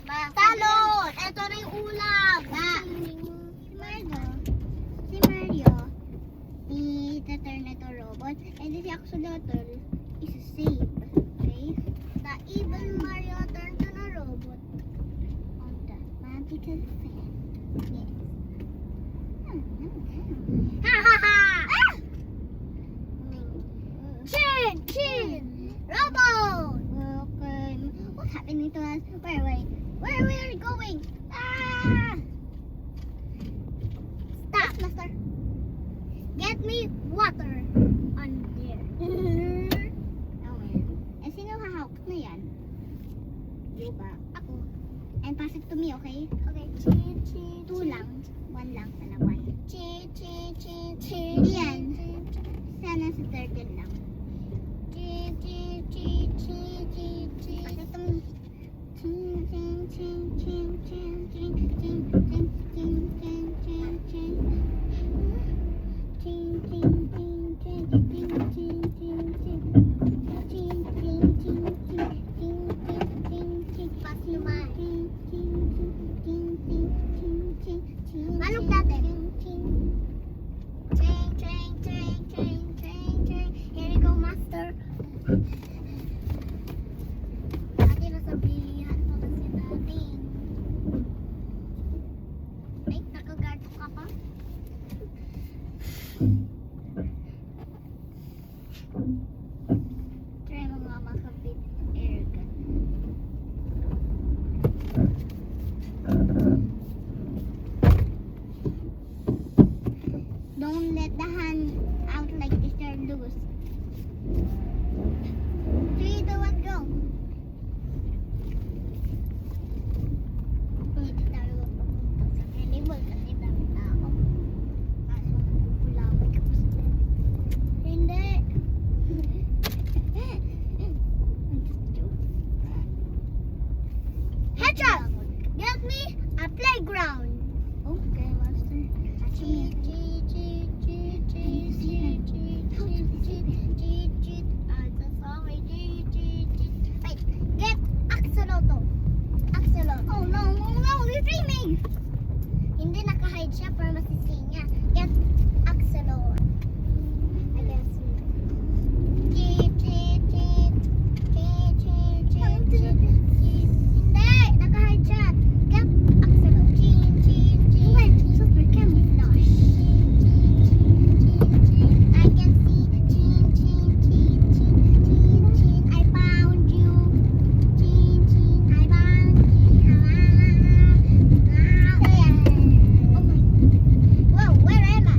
Talon! Ito na yung ulam! Si Mario, ita-turn na to robot, and then si Axolotl is a save. Okay? The evil Mario turned to a robot on the magical fan. Yes. Ha ha ha! Ah! Chin! Robot! Okay. What's happening to us? Where are we going? Ah! Stop, master. Get me water on there. Okay. Eh, sino hahawak na yan? You ba? Ako. And pass it to me, okay? Okay. Two lang. One lang. Dalawa. Yan. Sana sa turtle lang. Pass it to me. Manok natin. Here you go, master. Dati nasa bilihan pa kasi natin. Ay, nakagarto ka pa? Try mo nga makapit air gun. Don't let the hand out like this, they're loose. 3, 2, 1, go! Hindi tayo papunta sa carnival kasi dami tao. Kaso magpupulaway ka pa sila. Hindi! Hedgehog! Get me a playground! Okay, master. Catch me. Wait, get Axolotl. Oh no, he's dreaming. Hindi naka-hide siya para masisi niya. Get Axolotl. I guess. Hindi, naka-hide siya. Get Axolotl. Wait, super camouflage. I can see. I found you. I found you. Oh my. Whoa, where am I?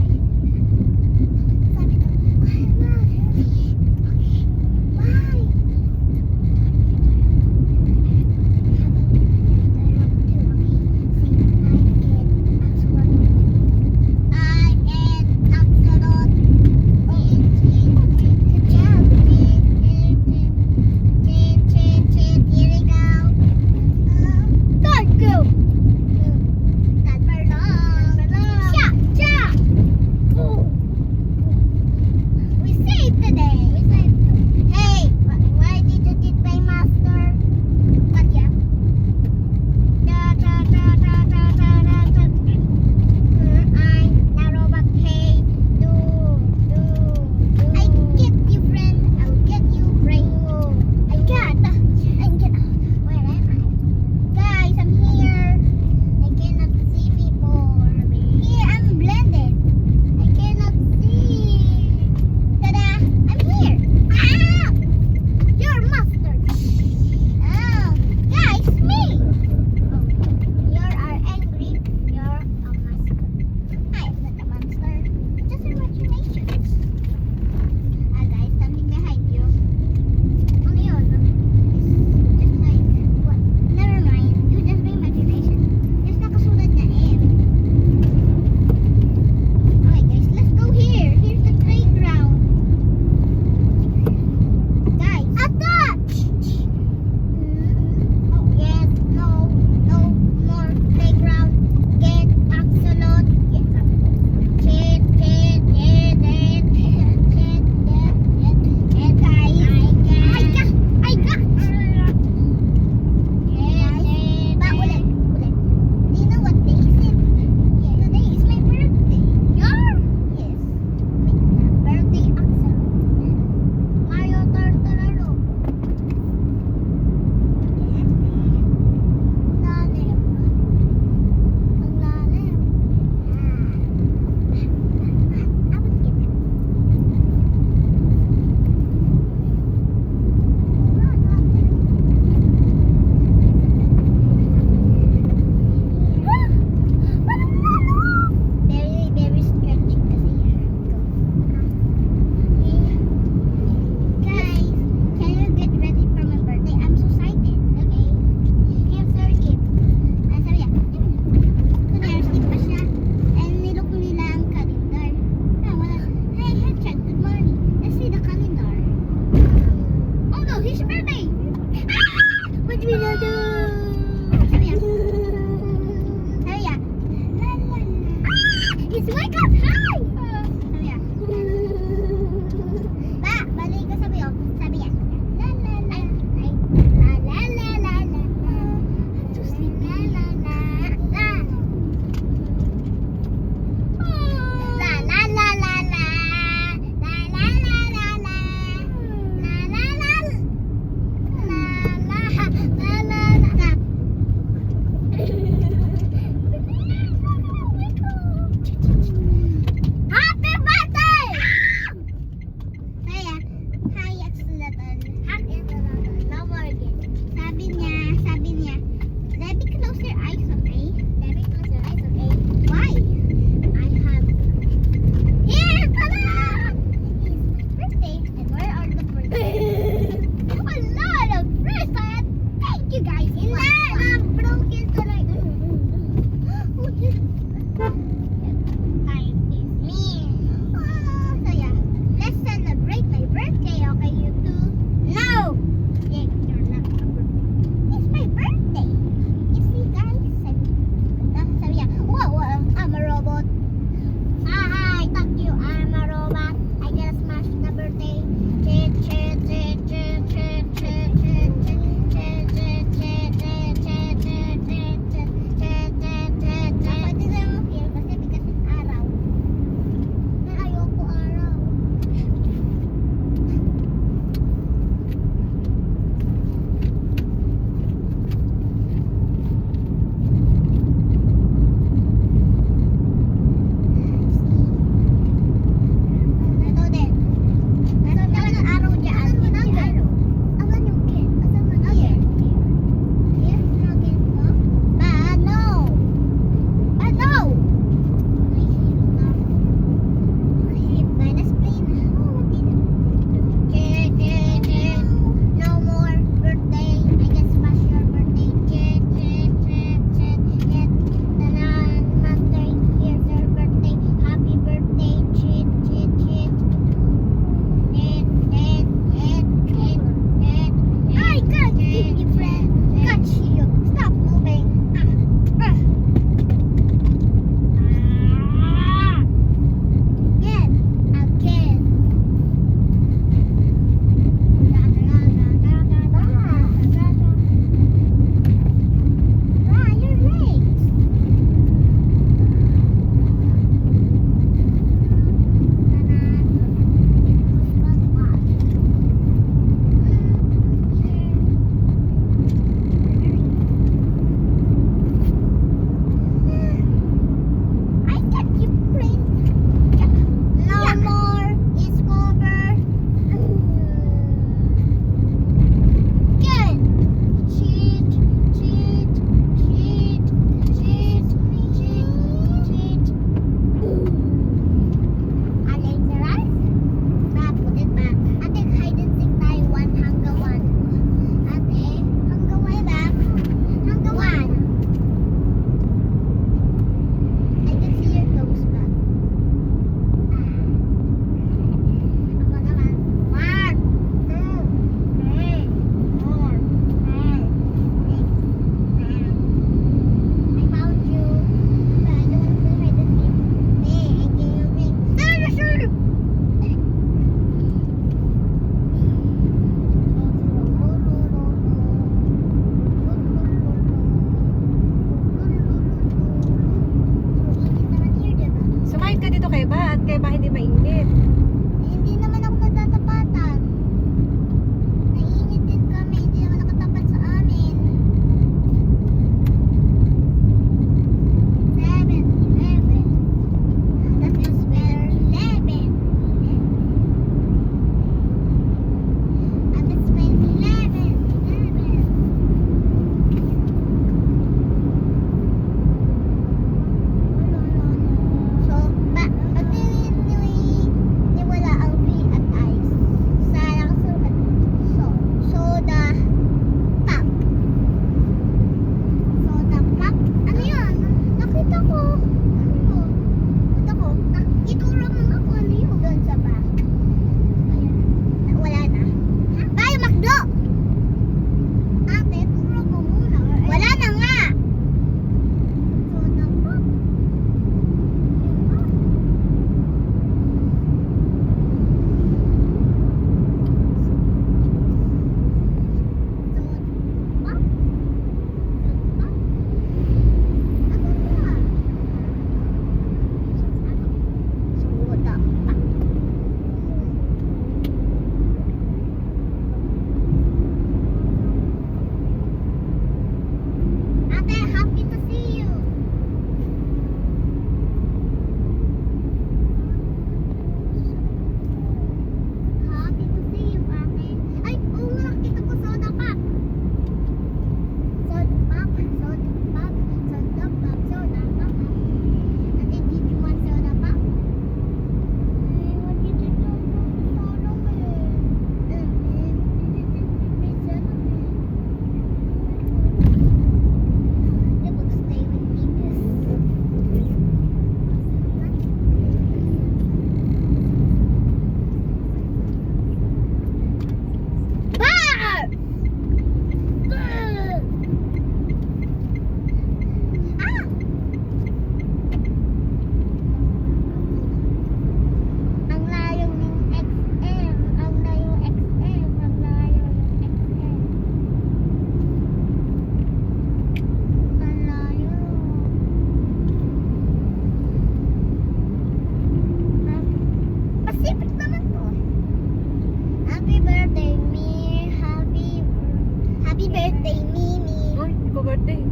birthday.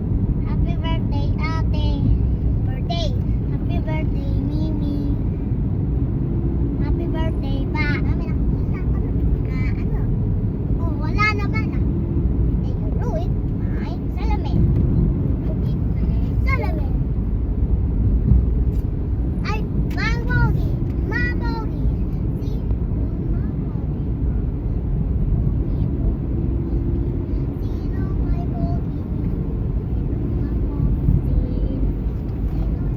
Happy birthday, ate. Birthday. Happy birthday, Mimi. Happy birthday, ba. Ano? Oh, wala naman ah. Eh, you ruined my salamin. Ruined my salamin. Ay, mamogi. Mamogi. See? Mamogi. Sino may bogi?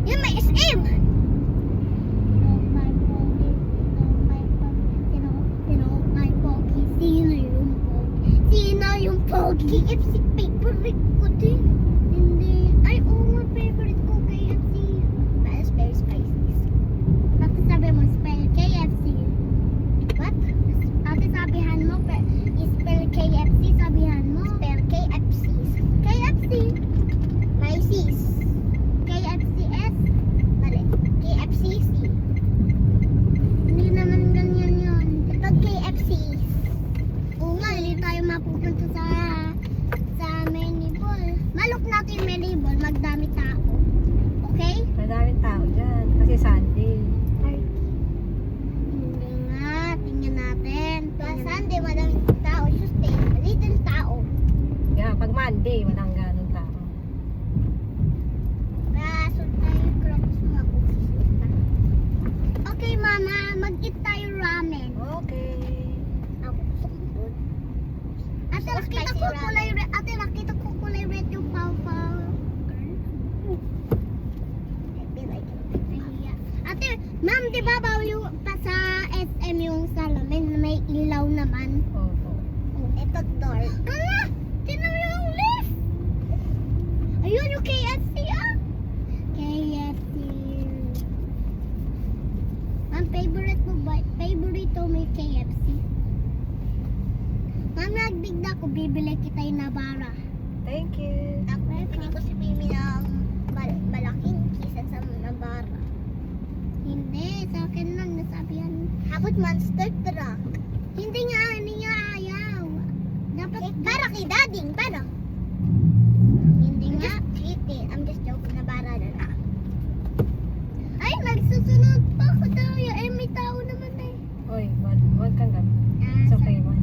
Yun, may SM! Sino may bogi? Sino yung pogi? Sino yung pogi? KFC favorite ko din. Hindi. Ay, oo nga, favorite ko KFC. But it's very spicy. Tapos sabi mo, spell KFC. What? Ate, sabihan mo, spell KFC, sabihan mo. Spell KFC. KFC. May C's. KFCS. Mali. KFCC. Hindi naman ganyan yun. Ito KFC. Oo nga, hindi tayo mapupunta sa mini ball. Malok natin yung mini ball, magdami tao. Okay? Madaming tao dyan. Kasi Sunday. Hindi nga, tingnan natin. Sa Sunday, madaming tao. Tuesday, little tao. Yeah, pag Monday, walang ganong tao. Raso tayo crocs mga cookies. Okay, mama, mag-eat tayo ramen. Okay. Ako gusto ko food. Ate, nakita ko kulay red. Ate, nakita ko kulay red yung pawpaw. Ate, ma'am, di ba bawal yung pa sa SM yung salamin na may ilaw naman? Opo. Ito dark. Hala! Tinan mo yung lift! Ayun yung KFC ah! KFC. Ma'am, favorite mo ba? Favorite mo may KFC? Ma'am, nagbigda ko, bibili kita yung Nabara. Thank you. Ako, pili ko si Mimi ng malaking kisa sa Nabara. Hindi, sa akin lang nasabihan. Habot monster truck. Hindi nga ayaw. Dapat, para kay dading, paano? Hindi nga. I'm just joking, Nabara na na. Ay, nagsusunod pa ako tayo. Eh, may tao naman eh. Oy, wag kang gabi. It's okay, man.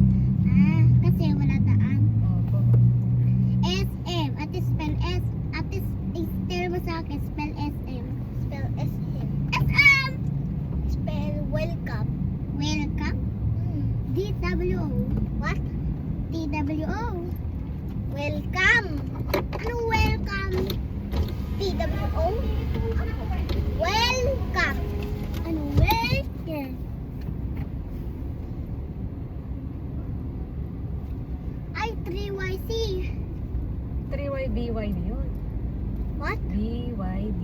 Kasi wala daan. Opo. SM. Ate spell S. Ate stare mo sa akin. Spell SM. Spell SM. SM! Spell welcome. Welcome? D-W-O. What? D-W-O. Welcome. Anong welcome? D-W-O? Welcome. Anong welcome? Ay, 3YC. 3YBYD yun. What? BYD.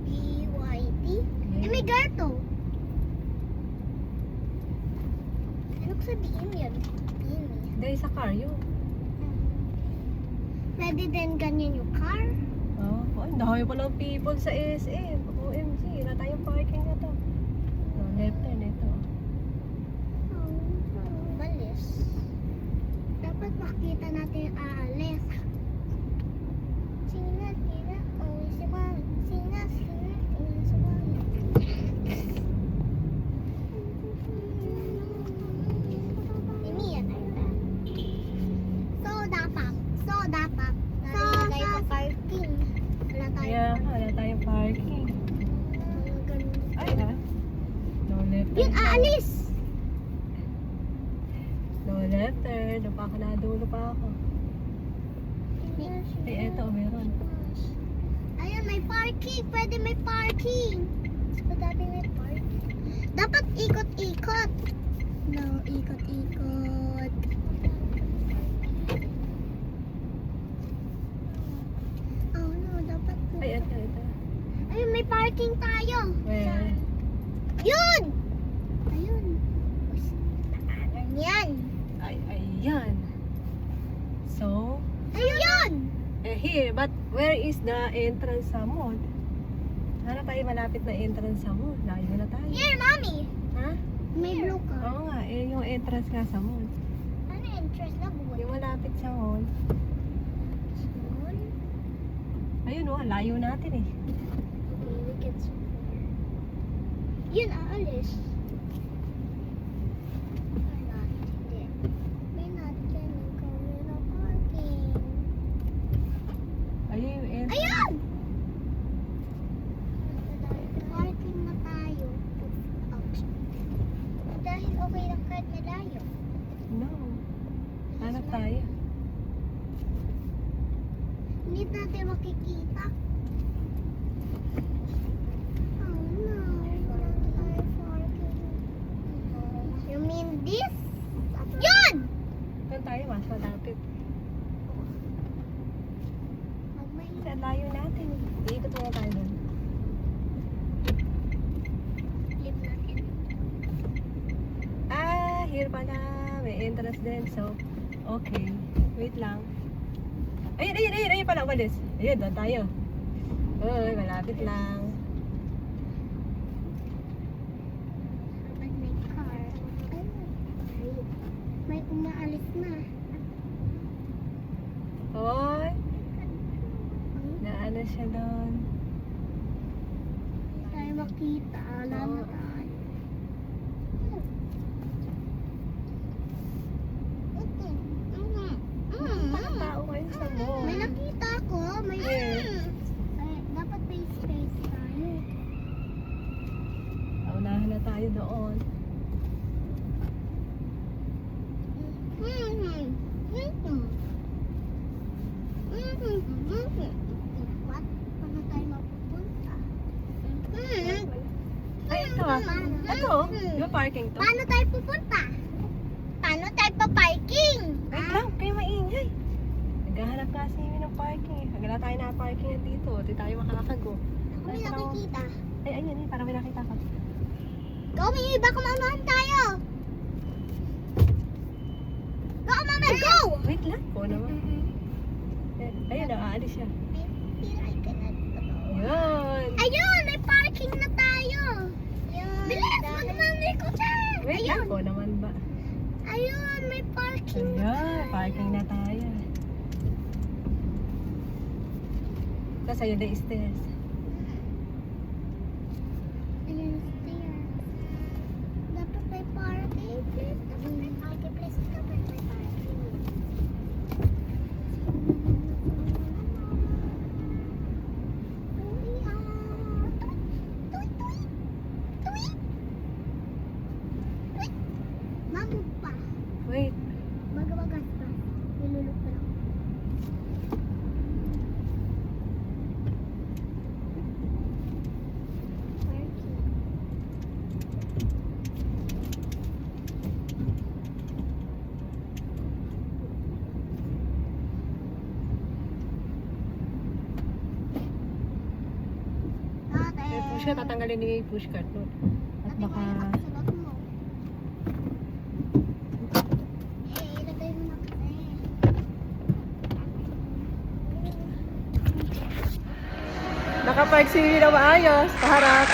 BYD? Yeah. Eh, may garto. Ano ko sabihin yun? Dahil sa car yun. Pwede din ganyan yung car. Oh, ang dami palang people sa SM. OMG, na tayong parking na to. Oh, left turn ito. Balis. Dapat makita natin yung aalis. Sina, oh, si Mami. Sina, si Mami. Mimi, yan tayo. Soda pop. Soda pop. Nalagay sa parking. Wala tayo. Kaya, wala tayong parking. Ay, no left turn. Yun, aalis! No left turn. Napakaladulo pa ako. Eh, eto, meron. Ayun, may parking. Pwede may parking. Mas dati may parking. Dapat ikot-ikot. No, ikot-ikot. Oh no, dapat. Ay, ito. Ayun, may parking tayo. Where? Yun! Ayun. Ano yan? Ay, ayan. So, Ayun! here, but where is the entrance sa mall? Hanap tayo malapit na entrance sa mall. Layo na tayo. Here, mommy! Ha? May blue car. Oo nga, yung entrance nga sa mall. Ano entrance na buwan? Yung malapit sa mall. Ayun oh, layo natin eh. Okay, we get so far. Yun, aalis. We're not. Hindi. We're not gonna go in a parking. Ayun yung end. Ayun! Parking na tayo. Ouch. Dahil okay lang kahit malayo. No. Hanap tayo. Hindi natin makikita. Oh no. Wala tayo parking. You mean this? Yun! Saan tayo? Mas malapit. Magmahirap. Sa layo natin. Iikot muna tayo doon. Leave natin. Ah, here pala. May entrance din. So, okay. Wait lang. Ayun pala, umalis. Ayun, doon tayo. Uy, malapit lang. Habang may car. May umaalis na. Hoy, naano siya doon. Hindi tayo makita. Alam na tayo. Parang tao kayo sa mall. May nakita ko. May Yes. Ay, dapat may space tayo. Unahan na tayo doon. What? Paano tayo mapupunta? Ay, ito ah. Ito, yung parking to. Paano tayo pupunta? Paano tayo pa-parking? Wait lang, kayo maingay. Naghahanap kasi kami ng parking. Hagala tayo na parking dito. Di tayo makakago. Ako may nakikita. Ay, ayun eh. Parang may nakita ko. Go, may iba kumamahan tayo. Go, mama, go! Wait lang po naman. Ayun, aalis siya. I feel I cannot go. Yun. Ayun, may parking na tayo. Bilis, magmamay ko dyan. Wait lang po naman ba? Ayun, may parking na Ayun, tayo. parking na tayo. Tapos ayun na yung stairs. Ayun, stairs. Dapat may parking. Dapat may parking place. Dapat may parking. Mamog pa. Wait. Magawagas pa. Nilulog pa lang. Parking. Ate. Eh, push ka, tatanggalin niya yung push cart nun. At Ate, baka... kaya nakasagot mo. Ilagay mo na kasi. Nakapark si na maayos. Paharap.